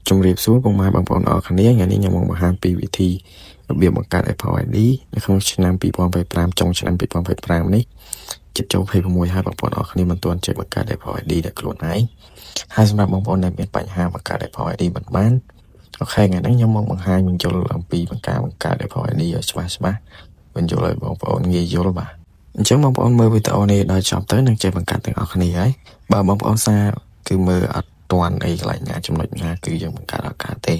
ជំរាបសួរពុកម៉ែបងប្អូនអរគ្នាថ្ងៃនេះខ្ញុំមកបង្ហាញពីវិធីរបៀបបង្កើត Apple ID នៅក្នុងឆ្នាំ2025ចុងឆ្នាំ2025នេះជិតចូល26ហើយបងប្អូនអរគ្នាមិនទាន់ចេះបង្កើត Apple ID ដោយខ្លួនឯងហើយសម្រាប់បងប្អូនដែលមានបញ្ហាបង្កើត Apple ID មិនបានអូខេថ្ងៃនេះខ្ញុំមកបង្ហាញបញ្យល់អំពីបង្កើត Apple ID ឲ្យច្បាស់បញ្យល់ឲ្យបងប្អូនងាយយល់បាទអញ្ចឹងបងប្អូនមើលវីដេអូនេះដល់ចប់ទៅនឹងចេះបង្កើតទាំងអស់គ្នាហើយបើបងប្អូនសាគឺមើលអត់ទាន់អីកន្លែងណាចំណុចណាគឺយើងបង្កើតអត់កើតទេ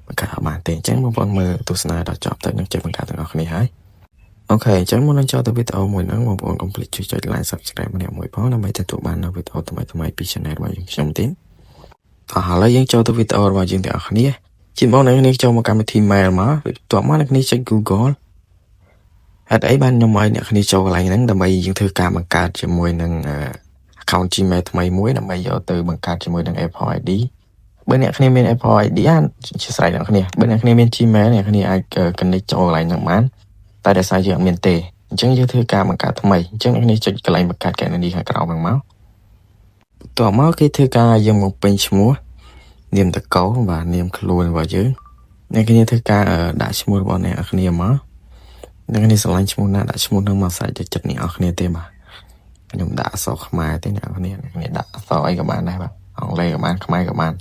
បង្កើតអត់បានទេអញ្ចឹងបងប្អូនមើលទស្សនាដល់ចប់ទៅនឹងចេះបង្កើតទាំងអស់គ្នាហើយអូខេអញ្ចឹងមុននឹងចូលទៅវីដេអូមួយហ្នឹងបងប្អូនកុំភ្លេចជួយចុច like subscribe ម្នាក់មួយផងដើម្បីទទួលបាននូវវីដេអូថ្មីៗពី channel របស់ខ្ញុំទៀតឥឡូវយើងចូលទៅវីដេអូរបស់យើងទាំងអស់គ្នាជាបងប្អូននេះចូលមកកម្មវិធី mail មកបន្ទាប់មកអ្នកនេះចុច Google ហេតុអីបានខ្ញុំឲ្យអ្នកនេះចូលកន្លែងហ្នឹងដើម្បីយើងធ្វើការបង្កើតជាមួយនឹងaccount Gmail ថ្មីមួយដើម្បីយកទៅបង្កើតជាមួយនឹង Apple ID បើអ្នកគ្នាមាន Apple ID ជាស្រ័យអ្នកគ្នាបើអ្នកគ្នាមាន Gmail អ្នកគ្នាអាច connect ចូលកន្លែងហ្នឹងបានតែដោយសារយើងអត់មានទេអញ្ចឹងយើងធ្វើការបង្កើតថ្មីអញ្ចឹងអ្នកគ្នាចុចកន្លែងបង្កើតគណនីខាងក្រោមហ្នឹងមកបន្ទាប់មកគេធ្វើការយើងមកពេញឈ្មោះនាមតកោបាទនាមខ្លួនរបស់យើងអ្នកគ្នាធ្វើការដាក់ឈ្មោះរបស់អ្នកគ្នាមកអ្នកគ្នាស្រឡាញ់ឈ្មោះណាដាក់ឈ្មោះហ្នឹងមកសាច់ទៅចិត្តអ្នកគ្នាទេបាទខ្ញុំដាក់អក្សរខ្មែរទេអ្នកគ្នាដាក់អក្សរអីក៏បានដែរបាទអង់គ្លេសក៏បានខ្មែរក៏បាន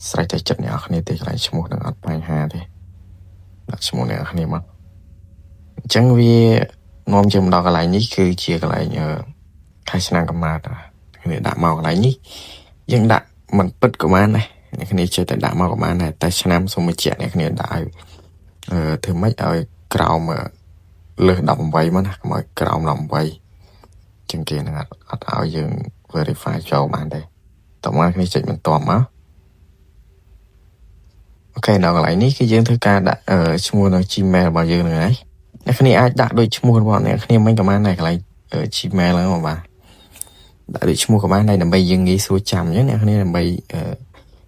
ស្រេចតែចិត្តអ្នកគ្នាទេកន្លែងឈ្មោះនឹងអត់បញ្ហាទេដាក់ឈ្មោះអ្នកគ្នាមកអញ្ចឹងវានាំយើងមកដល់កន្លែងនេះគឺជាកន្លែងខែឆ្នាំកំណើតគ្នាដាក់មកកន្លែងនេះយើងដាក់មិនពិតក៏បានដែរអ្នកគ្នាចេះតែដាក់មកក៏បានដែរតែឆ្នាំសូមបញ្ជាក់អ្នកគ្នាដាក់ឲ្យធ្វើម៉េចឲ្យក្រោមលើស18មកណាកុំឲ្យក្រោម18ចឹងគេនឹងអត់ឲ្យយើង verify ចូលបានទេតោះមកគ្នាចុចបន្តមកអូខេដល់កន្លែងនេះគឺយើងធ្វើការដាក់ឈ្មោះនៅ Gmail របស់យើងហ្នឹងហើយអ្នកគ្នាអាចដាក់ដូចឈ្មោះរបស់អ្នកគ្នាមិនក៏បានដែរកន្លែង Gmail ហ្នឹងមកបាទដាក់ដូចឈ្មោះក៏បានដែរដើម្បីយើងងាយស្រួលចាំអញ្ចឹងអ្នកគ្នាដើម្បី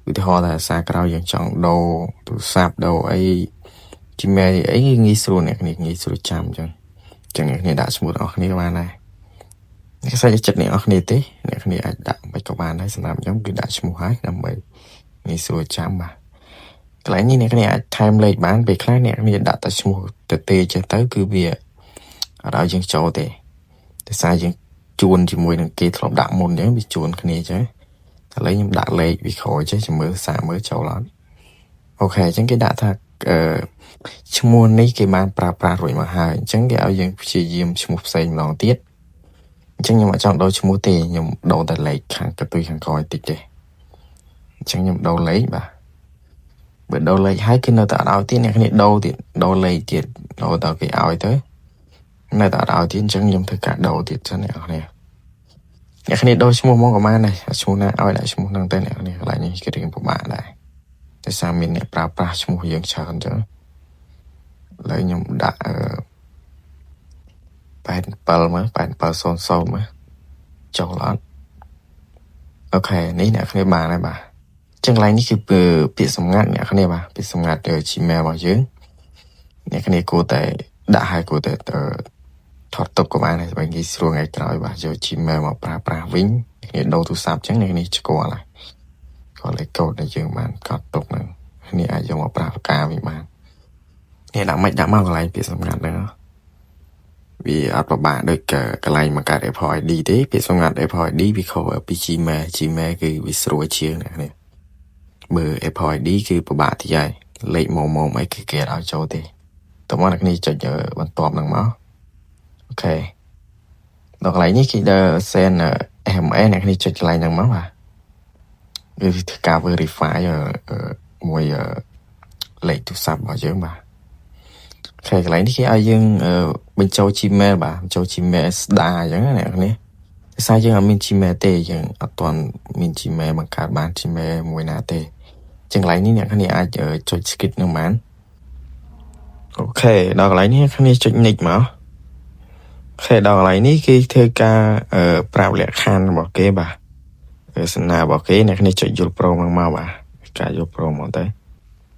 ឧទាហរណ៍ថាសារក្រោយយើងចង់ដូរទូរស័ព្ទដូរអី Gmail អីងាយស្រួលអ្នកគ្នាងាយស្រួលចាំអញ្ចឹងអ្នកគ្នាដាក់ឈ្មោះរបស់គ្នាបានដែរអ្នកសាច់ចិត្តអ្នកនរគ្នាទេអ្នកគ្នាអាចដាក់មិនក៏បានដែរសម្រាប់ខ្ញុំគឺដាក់ឈ្មោះហើយដើម្បីងាយស្រួលចាំបាទកន្លែងនេះអ្នកគ្នាអាចថែមលេខបានពេលខ្លះអ្នកគ្នាដាក់តែឈ្មោះទៅចេះទៅគឺវាអត់ឲ្យយើងចូលទេតែសារយើងជួនជាមួយនឹងគេធ្លាប់ដាក់មុនអញ្ចឹងវាជួនគ្នាអញ្ចឹងឥឡូវខ្ញុំដាក់លេខវាក្រោយចេះចាំមើលសារមើលចូលអត់អូខេអញ្ចឹងគេដាក់ថាឈ្មោះនេះគេបានប្រើប្រាស់រួចមកហើយអញ្ចឹងគេឲ្យយើងព្យាយាមឈ្មោះផ្សេងម្ដងទៀតអញ្ចឹងខ្ញុំអត់ចង់ដូរឈ្មោះទេខ្ញុំដូរតែលេខខាងកតុយខាងក្រោយតិចទេអញ្ចឹងខ្ញុំដូរលេខបាទបើដូរលេខហើយគឺនៅតែអត់ឲ្យទៀតអ្នកគ្នាដូរទៀតដូរលេខទៀតដូរដល់គេឲ្យទៅនៅតែអត់ឲ្យទៀតអញ្ចឹងខ្ញុំធ្វើការដូរទៀតចឹងអ្នកគ្នាដូរឈ្មោះមកក៏បានដែរឈ្មោះណាឲ្យដាក់ឈ្មោះហ្នឹងទៅអ្នកគ្នាកន្លែងនេះគឺរៀងពិបាកដែរតែសារមានអ្នកប្រើប្រាស់ឈ្មោះយើងច្រើនអញ្ចឹងឥឡូវខ្ញុំដាក់87មក8700មកចូលអត់អូខេនេះអ្នកគ្នាបានហើយបាទចឹងកន្លែងនេះគឺពាក្យសម្ងាត់អ្នកគ្នាបាទពាក្យសម្ងាត់ Gmail របស់យើងអ្នកគ្នាគួរតែដាក់ឲ្យគួរតែថតទុកក៏បានដែរបើងាយស្រួលថ្ងៃក្រោយបាទយក Gmail មកប្រើប្រាស់វិញអ្នកគ្នាដូរទូរស័ព្ទចឹងអ្នកគ្នាស្គាល់ហើយគាត់លេខកូដដែលយើងបានកត់ទុកហ្នឹងគ្នាអាចយកមកប្រើការវិញបាននេះដាក់មិនដាក់មកកន្លែងពាក្យសម្ងាត់ហ្នឹងវាអត់ពិបាកដូចកន្លែងបង្កើត Apple ID ទេពាក្យសម្ងាត់ Apple ID វាខុសពី Gmail គឺវាស្រួលជាងអ្នកនេះបើ Apple ID គឺពិបាកទីហើយលេខមុំអីគឺគេអត់ឲ្យចូលទេតោះមកអ្នកនេះចុចបន្ទាប់ហ្នឹងមកអូខេដល់កន្លែងនេះគេដល់ send SMS អ្នកនេះចុចកន្លែងហ្នឹងមកបាទវាធ្វើការ verify មួយលេខទូរស័ព្ទរបស់យើងបាទអូខេកន្លែងនេះគេឲ្យយើងបញ្ចូល Gmail បាទបញ្ចូល Gmail ស្ដារអញ្ចឹងអ្នកនេះតែសារយើងអត់មាន Gmail ទេយើងអត់ទាន់មាន Gmail បង្កើតបាន Gmail មួយណាទេចឹងកន្លែងនេះអ្នកគ្នាអាចចុច skip នឹងបានអូខេដល់កន្លែងនេះអ្នកគ្នាចុច next មកអូខេដល់កន្លែងនេះគេធ្វើការប្រាប់លក្ខខណ្ឌរបស់គេបាទសំណារបស់គេអ្នកគ្នាចុចយល់ព្រមមកបាទការយល់ព្រមមកទៅ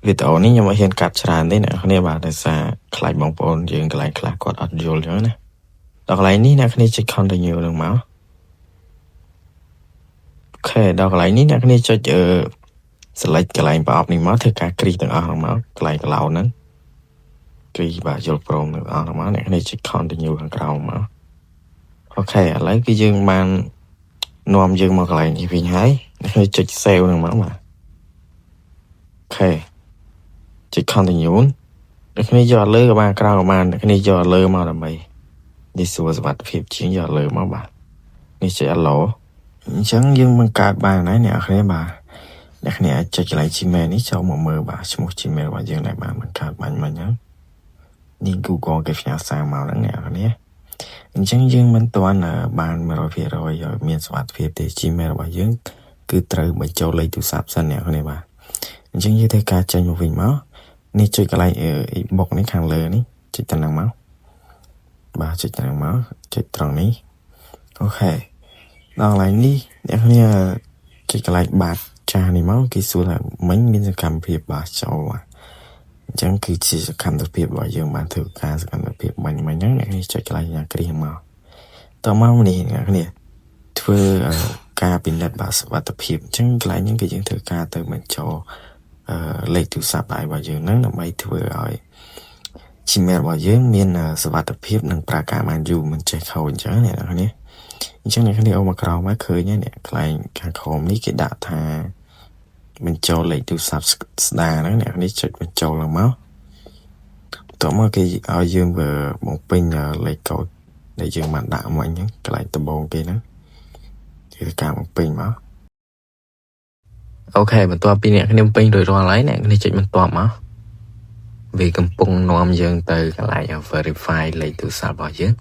វីដេអូនេះខ្ញុំអត់ហ៊ានកាត់ច្រើនទេអ្នកគ្នាបាទដោយសារខ្លាចបងប្អូនយើងកន្លែងខ្លះគាត់អត់យល់អញ្ចឹងណាដល់កន្លែងនេះអ្នកគ្នាចុច continue នឹងមកអូខេដល់កន្លែងនេះអ្នកគ្នាចុច select កន្លែងប្រអប់នេះមកធ្វើការគ្រីទាំងអស់ហ្នឹងមកកន្លែងកន្លោហ្នឹងគ្រីបាទយល់ព្រមទាំងអស់ហ្នឹងមកអ្នកគ្នាចុច continue ខាងក្រោមមកអូខេឥឡូវគឺយើងបាននាំយើងមកកន្លែងនេះវិញហើយអ្នកគ្នាចុច save ហ្នឹងមកបាទអូខេចុច continue អ្នកគ្នាយកលើក៏បានក្រោមក៏បានអ្នកគ្នាយកលើមកដើម្បីនេះសួរសុវត្ថិភាពជាងយកលើមកបាទនេះចុច allow អញ្ចឹងយើងបង្កើតបានហើយអ្នកគ្នាបាទអ្នកគ្នាអាចចុចកន្លែង Gmail នេះចូលមកមើលបាទឈ្មោះ Gmail របស់យើងដែលបានបង្កើតបាញ់មិញហ្នឹងនេះ Google គេផ្ញើសារមកហ្នឹងអ្នកគ្នាអញ្ចឹងយើងមិនទាន់បាន 100% ឲ្យមានសុវត្ថិភាពទេ Gmail របស់យើងគឺត្រូវបញ្ចូលលេខទូរស័ព្ទសិនអ្នកគ្នាបាទអញ្ចឹងយើងត្រូវការចេញមកវិញមកនេះចុចកន្លែង e-book នេះខាងលើនេះចុចទៅហ្នឹងមកបាទចុចទៅហ្នឹងមកចុចត្រង់នេះអូខេដល់កន្លែងនេះអ្នកគ្នាចុចកន្លែងបាតចាស់នេះមកគេសួរថាមិញមានសកម្មភាពបាទចូលបាទអញ្ចឹងគឺជាសកម្មភាពរបស់យើងបានធ្វើការសកម្មភាពមិញហ្នឹងអ្នកគ្នាចុចកន្លែងយ៉ាងគ្រីសមកតមកនេះអ្នកគ្នាធ្វើការពិនិត្យបាទសុវត្ថិភាពអញ្ចឹងកន្លែងហ្នឹងគឺយើងធ្វើការទៅបញ្ចូលលេខទូរស័ព្ទរបស់យើងហ្នឹងដើម្បីធ្វើឲ្យ Gmail របស់យើងមានសុវត្ថិភាពនិងប្រើការបានយូរមិនចេះខូចអញ្ចឹងអ្នកគ្នាអញ្ចឹងអ្នកគ្នាអូមកក្រោមមកឃើញនេះកន្លែងខាងក្រោមនេះគេដាក់ថាបញ្ចូលលេខទូរស័ព្ទស្ដារហ្នឹងអ្នកគ្នាចុចបញ្ចូលឡើងមកតោះមកគេឲ្យយើងបំពេញលេខកូដដែលយើងបានដាក់មិញហ្នឹងកន្លែងដំបូងគេហ្នឹងគឺការបំពេញមកអូខេបន្ទាប់ពីអ្នកគ្នាបំពេញរួចរាល់ហើយអ្នកគ្នាចុចបន្ទាប់មកវាកំពុងនាំយើងទៅកន្លែង verify លេខទូរស័ព្ទរបស់យើង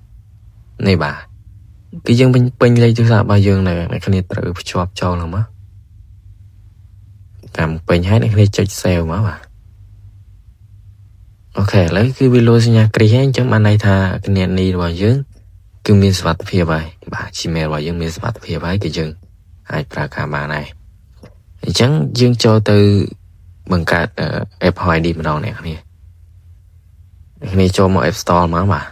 នេះបាទគឺយើងពេញលេខទូរស័ព្ទរបស់យើងនៅអ្នកគ្នាត្រូវភ្ជាប់ចូលឡើងមកតាមពេញហើយអ្នកគ្នាចុច save មកបាទអូខេឥឡូវគឺវាលុយសញ្ញាគ្រីសហើយអញ្ចឹងបានន័យថាគណនីរបស់យើងគឺមានសុវត្ថិភាពហើយបាទ Gmail របស់យើងមានសុវត្ថិភាពហើយគឺយើងអាចប្រើការបានហើយអញ្ចឹងយើងចូលទៅបង្កើត Apple ID ម្ដងអ្នកគ្នាចូលមក App Store មកបាទ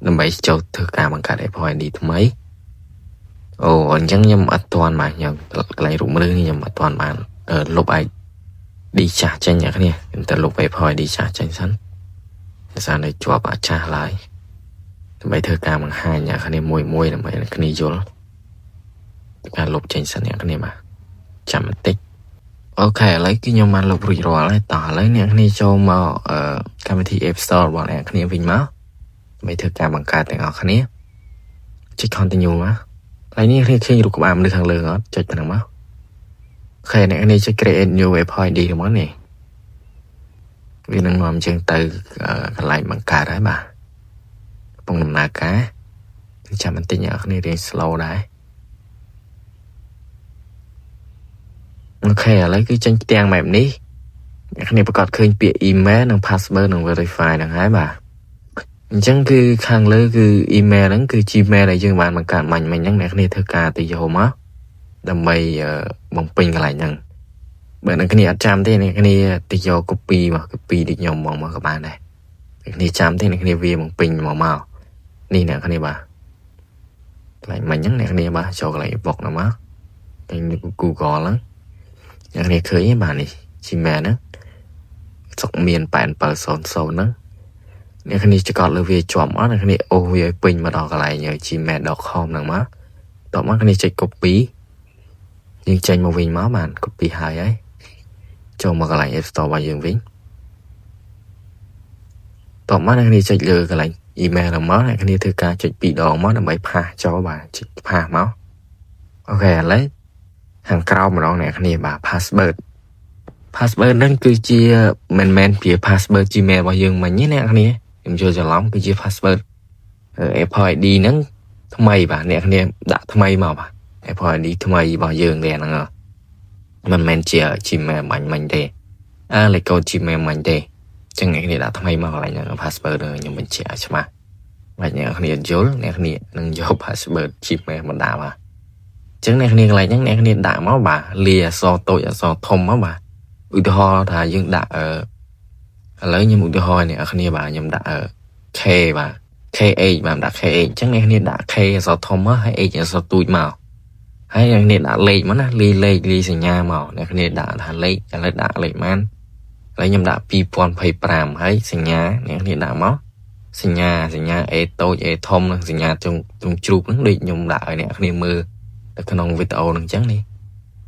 ដើម្បីចូលធ្វើការបង្កើត Apple ID ថ្មីអូអញ្ចឹងខ្ញុំអត់ទាន់បាទខ្ញុំកន្លែងរូបមនុស្សនេះខ្ញុំអត់ទាន់បានលុប ID ចាស់ចេញអ្នកគ្នាខ្ញុំទៅលុប Apple ID ចាស់ចេញសិនភាសានៅជាប់អាចាស់ឡើយដើម្បីធ្វើការបង្ហាញអ្នកគ្នាមួយដើម្បីអ្នកគ្នាយល់ការលុបចេញសិនអ្នកគ្នាបាទចាំបន្តិចអូខេឥឡូវគឺខ្ញុំបានលុបរួចរាល់ហើយតោះឥឡូវអ្នកគ្នាចូលមកកម្មវិធី App Store របស់អ្នកគ្នាវិញមកដើម្បីធ្វើការបង្កើតទាំងអស់គ្នាចុច continue មកហើយនេះគ្នាឃើញរូបក្បាលមនុស្សខាងលើអត់ចុចទៅហ្នឹងមកអូខេអ្នកគ្នាចុច create new Apple ID របស់នេះវានឹងនាំយើងទៅកន្លែងបង្កើតហើយបាទកំពុងដំណើរការចាំបន្តិចអ្នកគ្នារៀង slow ដែរអូខេឥឡូវគឺចេញផ្ទាំងបែបនេះអ្នកគ្នាប្រកាសឃើញពាក្យ email និង password និង verify ហ្នឹងហើយបាទអញ្ចឹងគឺខាងលើគឺ email ហ្នឹងគឺ Gmail ដែលយើងបានបង្កើតមិញហ្នឹងអ្នកគ្នាធ្វើការទៅយកមកដើម្បីបំពេញកន្លែងហ្នឹងបើអ្នកគ្នាអត់ចាំទេអ្នកគ្នាទៅយក copy មក copy ដូចខ្ញុំមកក៏បានដែរអ្នកគ្នាចាំទេអ្នកគ្នាវាបំពេញមកនេះអ្នកគ្នាបាទកន្លែងមិញហ្នឹងអ្នកគ្នាបាទចូលកន្លែង box ហ្នឹងមកពេញ Google ហ្នឹងអ្នកគ្នាឃើញទេបាទនេះ Gmail ហ្នឹងសុកមាន8700ហ្នឹងអ្នកគ្នាចកត់លើវាជាប់អត់អ្នកគ្នាអូសវាឲ្យពេញមកដល់កន្លែង gmail.com ហ្នឹងមកតោះមកគ្នាចុច copy យើងចេញមកវិញមកបាន copy ហើយចូលមកកន្លែង App Store របស់យើងវិញតោះមកអ្នកគ្នាចុចលើកន្លែង email ហ្នឹងមកអ្នកគ្នាធ្វើការចុច2ដងមកដើម្បីផាសចូលបាទចុចផាសមកអូខេឥឡូវខាងក្រោមម្ដងអ្នកគ្នាបាទ password ហ្នឹងគឺជាមិនមែនជា password Gmail របស់យើងមិញទេអ្នកគ្នាខ្ញុំយល់ច្រឡំគឺជា password Apple ID ហ្នឹងថ្មីបាទអ្នកគ្នាដាក់ថ្មីមកបាទ Apple ID ថ្មីរបស់យើងទេហ្នឹងមិនមែនជា Gmail មិញទេលេខកូដ Gmail មិញទេអញ្ចឹងអ្នកគ្នាដាក់ថ្មីមកកន្លែងហ្នឹង password ខ្ញុំបញ្ជាក់ឲ្យច្បាស់បាទអ្នកគ្នាយល់អ្នកគ្នានឹងយក password Gmail មកដាក់បាទអញ្ចឹងអ្នកគ្នាកន្លែងហ្នឹងអ្នកគ្នាដាក់មកបាទលាអក្សរតូចអក្សរធំមកបាទឧទាហរណ៍ថាយើងដាក់ឥឡូវខ្ញុំឧទាហរណ៍អ្នកគ្នាបាទខ្ញុំដាក់ K បាទ KH បាទដាក់ KH អញ្ចឹងអ្នកគ្នាដាក់ K អក្សរធំមកហើយ H អក្សរទូចមក hay là nè đã lệ mà nè lì sinh nhà màu nè đã lệ cho nên đã lệ man lấy nhầm đã pi pon phải pram hay sinh nhà nè đã máu sinh nhà tôi thom sinh nhà trong chụp nó đi nhầm đã nè mưa cái nòng video nó trắng đi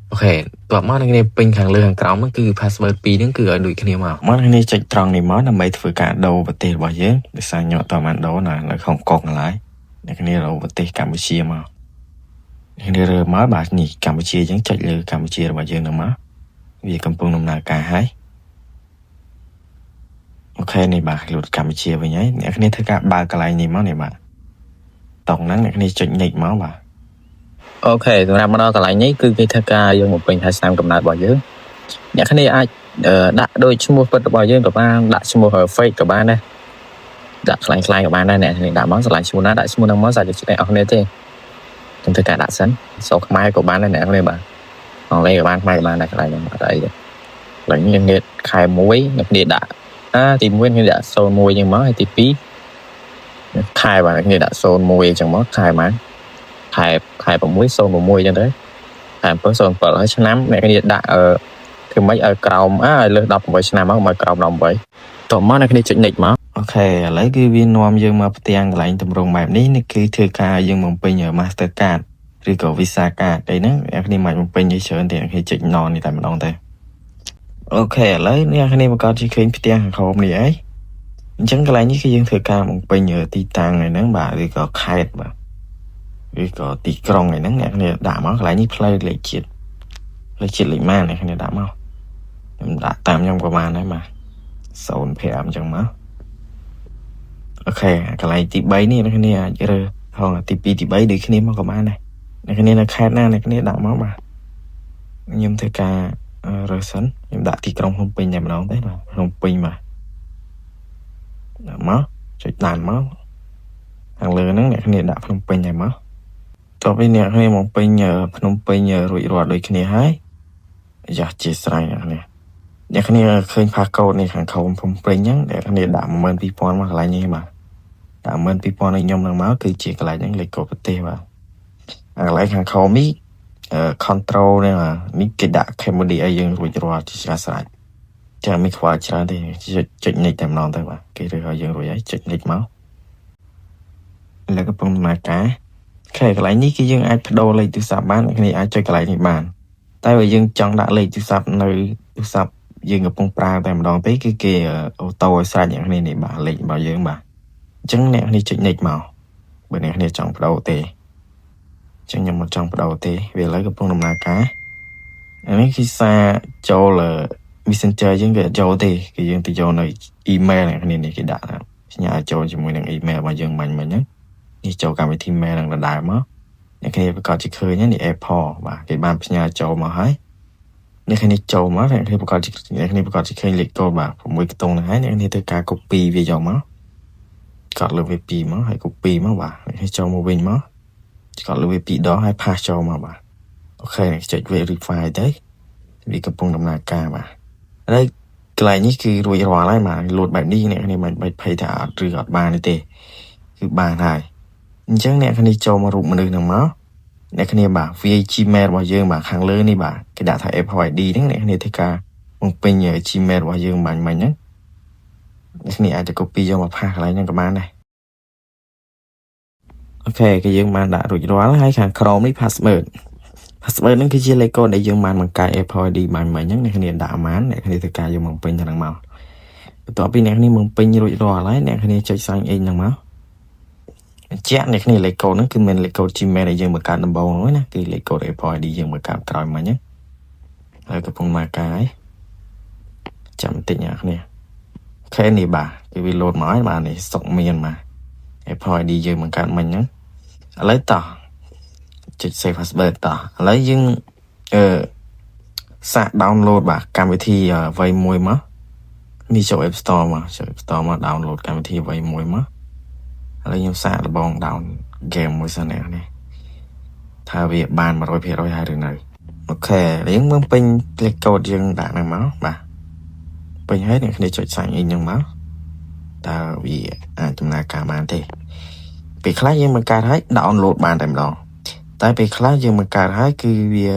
okตัวมอนี่เป็นขังเรือขังกราวมันคือพาสเวิร์ดปีนึงคือở đuổi kia màมอนี่จะตรองนี่มอทำไมถือการดูประเทศบ่อยเยอะดิฉันยอตัวมันดูนะแล้วของกองอะไรนี่เราประเทศกัมพูชีมานี่เรือมอบาทนี่กัมพูชียังจัดเรือกัมพูชีบ่อยเยอะนะมอvìกำปงนำนาการให้โอเคนี่บาหลุดกัมพูชีไปไงนี่ถือการบากอะไรนี่มอนี่บาตรงนั้นนี่จุดหนีมอบาok สำหรับมันก็หลายนี้คือกิจการยังmột mình 23กำนัดบ่เยอะเนี่ยคันนี้อาจđãโดยชั่วโมงเปิดบ่เยอะกับบ้านđãชั่วโมงเฟซกับบ้านได้đãคล้ายๆกับบ้านได้เนี่ยนี่đã mónสลายชั่วโมงนะđãชั่วโมงนั้นมอใส่จะได้เอาเนี่ยเจ้trong thời đã sẵn sau mai của bạn đây nè đây bà còn đây của bạn mai của bạn này lại ở đây lấy những nghệ khai muối nhập địa đã tìm muối như đã sôi muối nhưng món hay tí phí khai và như đã sôi muối chẳng món khai mà khai bằng muối sôi một muối cho đấy khai bớt sôi bớt hết nắm này cái địa đã thì mấy ở cầu lên đọc với năm máu mà cầu đồng vậy tụi món này cái đi chuyện nghịch mà ok lấy cái viên nom dương mà tiền lại tầm rồng bài ní cái thư ca dương một pin nhờ Mastercard rồi có Visa card đấy nó cái này mà một pin như sớm thì cái chuyện non thì tại mình đông thế ok lấy cái này mà có chỉ khi tiền không này ấy chẳng cái này như cái dương thư ca một pin nhờ titan này nó bà rồi có khai mà rồi có tì krong này nó cái này đã máu lại như play lại chuyện lại man này cái này đã máu đã tạm trong của man đấy mà sồn phèm chẳng máu ok cái này tí bấy này nó cái này chứ rồi hoặc là tí bấy được cái này mà có man này cái này là khai na này cái này đã máu mà nhưng thứ ca rồi sẵn nhưng đã thì trong không pin nhà mình đấy là không pin mà máu chạy tàn máu hàng lừa nó này cái này đã không pin nhà máu cho bên này cái này một pin nhờ rủi ro đôi cái này hay giờ chia sẻ nàyอย่างนี้เคยพาเขาในขังเขาผมเปลี่ยนยังแต่อันนี้ด่ามันปีปอนมาอะไรนี่มาด่ามันปีปอนในยมหนังม้าคือเจียกอะไรยังเลยกดเตะมาอะไรขังเขามีคอนโทรลเนี่ยมามีกระดาษแคมดีไอยังรู้จักว่าที่จะใส่จะไม่ควาจะได้จะจุดนี้แต่นอนแต่ว่าคือเรื่องยังรู้ยังจุดนี้มั้งแล้วก็เป็นมาการแค่อะไรนี่คือยังไอพโดเลยตัวสับบ้านนี่ไอจุดอะไรนี่บ้านแต่ว่ายังจังด่าเลยตัวสับในตัวสับdương ở phong pra tại một đòn tới cái kia ô tô xa những này bà lệnh bảo dương bà chẳng nè đi chuyện nghịch màu bữa nay này trong đầu tê chẳng nhầm một trong đầu tê về lấy cái phong đồng là cá ấy khi xa châu là messenger những cái châu tê cái dương thì châu này email này cái đã nhà châu chỉ muốn email mà dương mình nhé đi châu cả mấy team mail là đại mất những cái phải có chỉ khơi nhé thì Apple và cái ban nhà châu mà háiนี่แค่นี้โจมั้งนี่ประกอบที่เคยเล็กตัวแบบผมไว้ตรงนะฮะนี่ตัวการก๊อปปี้วิดีโอมั้งกดเลยไปปีมั้งให้ก๊อปปี้มั้งบ่าให้โจมาวิ่งมั้งกดเลยไปปีดอให้พาโจมาบ่าโอเคจะ verify ได้มีกระปุกดำนาการบ่าแล้วกลายนี้คือรวยรออะไรมาโหลดแบบนี้เนี่ยนี่มันไปพายถ่ายหรืออัดบ้านนี่เต้คือบานถ่ายจังเนี่ยแค่นี้โจมารูปมันดึงหนังมั้งในขณะบ่า Gmail ว่าเยอะบ่าครั้งเลยนี่บ่ากระดาษถ่าย Apple ID ทั้งในขณะที่การมันเป็นอย่าง Gmail ว่าเยอะบ่ามันเนี่ยในขณะอาจจะ copy ยอมาพากอะไรนั่นก็มาได้โอเคก็ยังมาด่าหรือร้อนให้ขังครองนี่ password นั่นคือชื่อเลขได้ยังมามันกลาย Apple ID บ่ามันเนี่ยในขณะด่ามันในขณะที่การยังมันเป็นอย่างนั้นต่อไปในขณะมันเป็นหรือร้อนอะไรในขณะใจสั่งเองอย่างมั้งchết này cái này lấy câu nó cứ mình lấy câu chim mẹ này dương một card bầu nói nè cứ lấy câu để poi đi dương một card còi mà nhé rồi cái phong ma cái chậm tịnh nhạc nè cái này bà cái vì load nói bà này sọc miền mà để poi đi dương một card mình nhé lấy tờ chụp save password tờ lấy dương sạc download bà cam thi vay môi má đi chỗ App Store mà download cam thi vay môi má lấy nhóm xã là bong down game môi sao này thay vì bàn mà rồi phía rồi hai đường này ok lấy mương pin lấy câu dương đã năng máu bà pin hết này để chọn sẵn in những máu ta vì chúng ta cả bàn thì vì khác nhưng mà cả thấy download bàn tầm đó tại vì khá dương mà cả hai cứ vì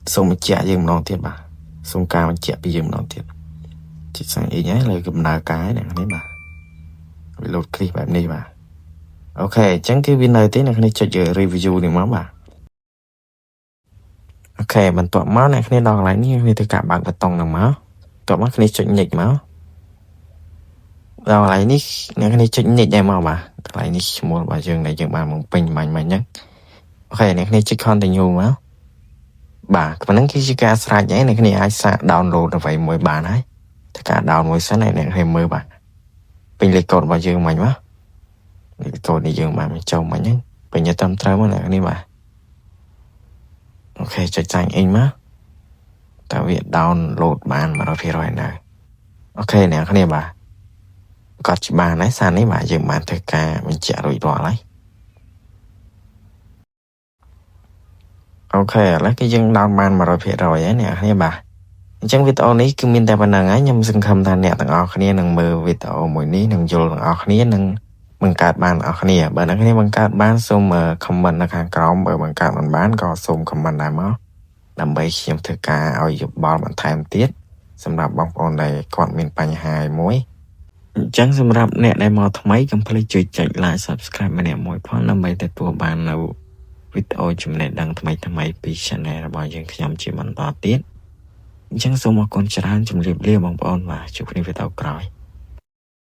xong mà chạ dương non tiền bà xong ca mà chạ bị dương non tiền chỉ sang ý nhé lời cầm nà cái này đấy bà vì lột clipแบบนี้bà ok chẳng cái video này tí này cho giờ review đi má bà ok mình tọa máu này này đòn lại như tất cả bạn vật tông nằm máu tọa máu này chọn nhịch máu đòn lại này chọn nhịch đây máu bà lại ní một bà dương này dương bà một bình mạnh nhất ok này chỉ continue máu bà mà nắng cái ca sạch nhảy này cái này ai sa download là vậy mỗi bà đấy tất cả download mỗi sáng này hay mơ bà bình lịch cột vào dương mạnh quá lịch cột đi dương mà mình trông mà nhé bình nhớ tâm trao mà là cái này bà ok cho chanh in má tại vì download bàn mà nó phi rồi nè ok nè cái này bà có chị bà nói sao đấy bà dương bàn tất cả mình chạy rồi đỏ lấy ok lấy cái dương down bàn mà rồi phi rồi ấy nè cái này bà chẳng video này cứ mình ta bàn ấy nhầm dừng không ta nè tặng ở cái này nâng mơ video mỗi ní nâng vô ở cái này nâng bằng card bàn ở cái này bởi nó cái này bằng card bàn xong mà comment là hàng còng bởi bằng card bàn bán có xong comment lại máu làm bây khiêm thực ca ở dục bò bằng time tiết xongรับบางคนใดก่อนมีปัญหาหมวยจังสำหรับแนะในมอทำไมกำลังช่วยใจไลค์ subscribe มาเนี่ยหมวยเพราะนำไปแต่ตัวบานเราวิดีโอจุ่มในดังทำไมปีชแนลบางยังขยำจีมันต่อติดจังสมกับคนชราจุ่มเรียบเรียบบางปอนว่าจุดนี้วิดีโอกรอย